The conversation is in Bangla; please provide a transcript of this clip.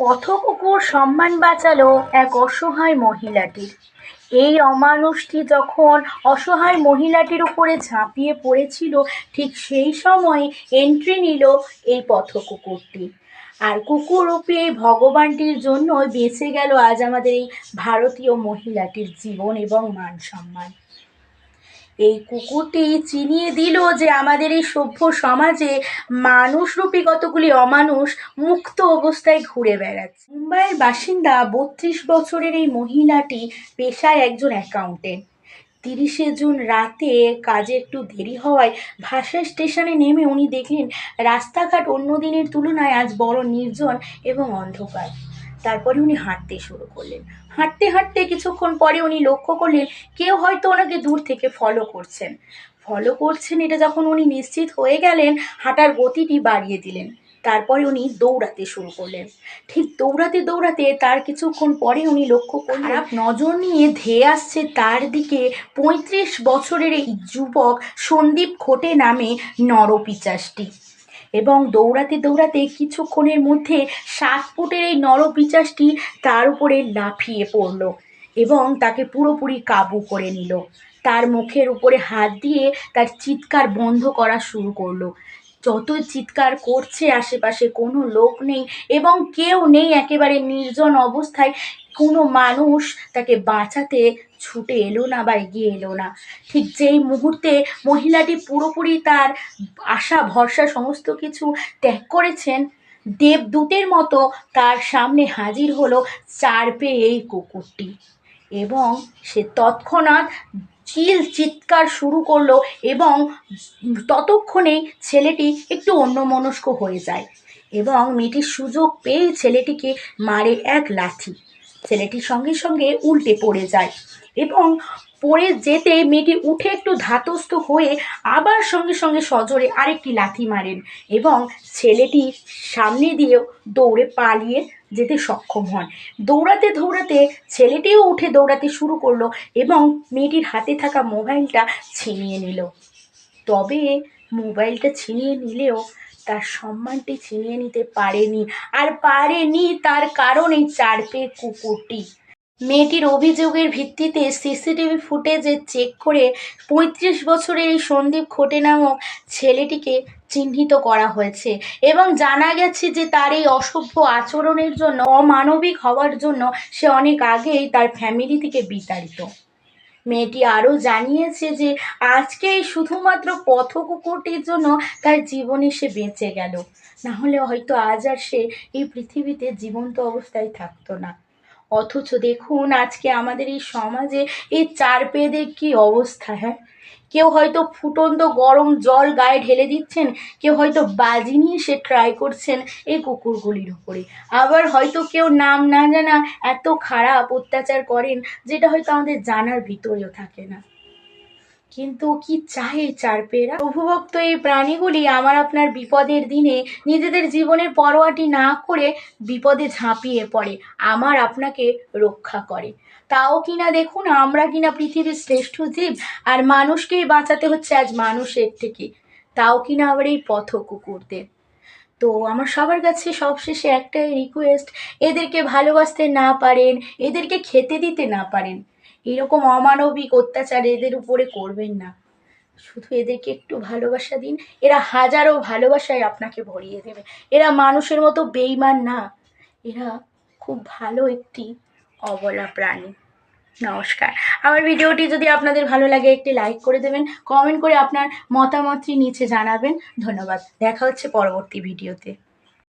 পথকুকুর সম্মান বাঁচালো এক অসহায় মহিলাটির। এই অমানুষটি যখন অসহায় মহিলাটির উপরে ঝাঁপিয়ে পড়েছিল, ঠিক সেই সময় এন্ট্রি নিল এই পথকুকুরটি। আর কুকুররূপী এই ভগবানটির জন্যই বেঁচে গেল আজ আমাদের এই ভারতীয় মহিলাটির জীবন এবং মান সম্মান। এই কুকুরটি চিনিয়ে দিল যে আমাদের এই সভ্য সমাজে মানুষরূপী কতগুলি অমানুষ মুক্ত অবস্থায় ঘুরে বেড়াচ্ছে। মুম্বাইয়ের বাসিন্দা 32 বছরের এই মহিলাটি পেশায় একজন অ্যাকাউন্টেন্ট। 30শে জুন রাতে কাজে একটু দেরি হওয়ায় ভাষা স্টেশনে নেমে উনি দেখলেন রাস্তাঘাট অন্য দিনের তুলনায় আজ বড় নির্জন এবং অন্ধকার। তারপরে উনি হাঁটতে শুরু করলেন। হাঁটতে হাঁটতে কিছুক্ষণ পরে উনি লক্ষ্য করলেন কেউ হয়তো ওনাকে দূর থেকে ফলো করছেন। এটা যখন উনি নিশ্চিত হয়ে গেলেন, হাঁটার গতিটি বাড়িয়ে দিলেন। তারপরে উনি দৌড়াতে শুরু করলেন। ঠিক দৌড়াতে দৌড়াতে তার কিছুক্ষণ পরে উনি লক্ষ্য করলেন খারাপ নজর নিয়ে ধেয়ে আসছে তার দিকে 35 বছরের এই যুবক সন্দীপ খোটে নামে নরপিচাসটি। এবং দৌড়াতে দৌড়াতে কিছুক্ষণের মধ্যে 7 ফুটের এই নরপিচাসটি তার উপরে লাফিয়ে পড়ল এবং তাকে পুরোপুরি কাবু করে নিল। তার মুখের উপরে হাত দিয়ে তার চিৎকার বন্ধ করা শুরু করলো। যতই চিৎকার করছে, আশেপাশে কোনো লোক নেই এবং কেউ নেই, একেবারে নির্জন অবস্থায়। কোনো মানুষ তাকে বাঁচাতে ছুটে এলো না বা এগিয়ে এলো না। ঠিক যেই মুহূর্তে মহিলাটি পুরোপুরি তার আশা ভরসা সমস্ত কিছু ত্যাগ করেছেন, দেবদূতের মতো তার সামনে হাজির হলো চারপে এই কুকুরটি এবং সে তৎক্ষণাৎ চিৎকার শুরু করলো এবং ততক্ষণেই ছেলেটি একটু অন্যমনস্ক হয়ে যায় এবং মেয়েটির সুযোগ পেয়ে ছেলেটিকে মারে এক লাথি। ছেলেটি সঙ্গে সঙ্গে উল্টে পড়ে যায় এবং পড়ে যেতে মেয়েটি উঠে একটু ধাতস্থ হয়ে আবার সঙ্গে সঙ্গে সজোরে আরেকটি লাথি মারেন এবং ছেলেটি সামনে দিয়ে দৌড়ে পালিয়ে যেতে সক্ষম হন। দৌড়াতে দৌড়াতে ছেলেটিও উঠে দৌড়াতে শুরু করলো এবং মেয়েটির হাতে থাকা মোবাইলটা ছিনিয়ে নিল। তবে মোবাইলটা ছিনিয়ে নিলেও তার সম্মানটি ছিনিয়ে নিতে পারেনি। আর পারেনি তার কারণ এই চারপে কুকুরটি। মেয়েটির অভিযোগের ভিত্তিতে সিসিটিভি ফুটেজে চেক করে 35 বছরের এই সন্দীপ খোটে নামক ছেলেটিকে চিহ্নিত করা হয়েছে এবং জানা গেছে যে তার এই অসভ্য আচরণের জন্য, অমানবিক হওয়ার জন্য সে অনেক আগেই তার ফ্যামিলি থেকে বিতাড়িত। মেয়েটি আরও জানিয়েছে যে আজকে শুধুমাত্র পথকুকুরটির জন্য তার জীবনে সে বেঁচে গেল, না হলে হয়তো আজ আর সে এই পৃথিবীতে জীবন্ত অবস্থায় থাকতো না। অথচ দেখুন আজকে আমাদের এই সমাজে এই চারপেয়েদের কি অবস্থা। হ্যাঁ, কেউ হয়তো ফুটন্ত গরম জল গায়ে ঢেলে দিচ্ছেন, কেউ হয়তো বাজি নিয়ে সে ট্রাই করছেন এই কুকুরগুলির উপরে, আবার হয়তো কেউ নাম না জানা এত খারাপ অত্যাচার করেন যেটা হয়তো আমাদের জানার ভিতরেও থাকে না। কিন্তু কি চায় চারপেয়েরা? প্রভুভক্ত এই প্রাণীগুলি আমার আপনার বিপদের দিনে নিজেদের জীবনের পরোয়াটি না করে বিপদে ঝাঁপিয়ে পড়ে, আমার আপনাকে রক্ষা করে। তাও কিনা দেখুন আমরা কিনা পৃথিবীর শ্রেষ্ঠ জীব, আর মানুষকেই বাঁচাতে হচ্ছে আজ মানুষের থেকে, তাও কিনা আবার এই পথকুকুরদের। তো আমার সবার কাছে সবশেষে একটাই রিকোয়েস্ট, এদেরকে ভালোবাসতে না পারেন, এদেরকে খেতে দিতে না পারেন, এরকম অমানবিক অত্যাচার এদের উপরে করবেন না। শুধু এদেরকে একটু ভালোবাসা দিন, এরা হাজারো ভালোবাসায় আপনাকে ভরিয়ে দেবে। এরা মানুষের মতো বেইমান না, এরা খুব ভালো একটি অবলা প্রাণী। নমস্কার। আমার ভিডিওটি যদি আপনাদের ভালো লাগে একটি লাইক করে দেবেন, কমেন্ট করে আপনার মতামতটি নিচে জানাবেন। ধন্যবাদ। দেখা হচ্ছে পরবর্তী ভিডিওতে।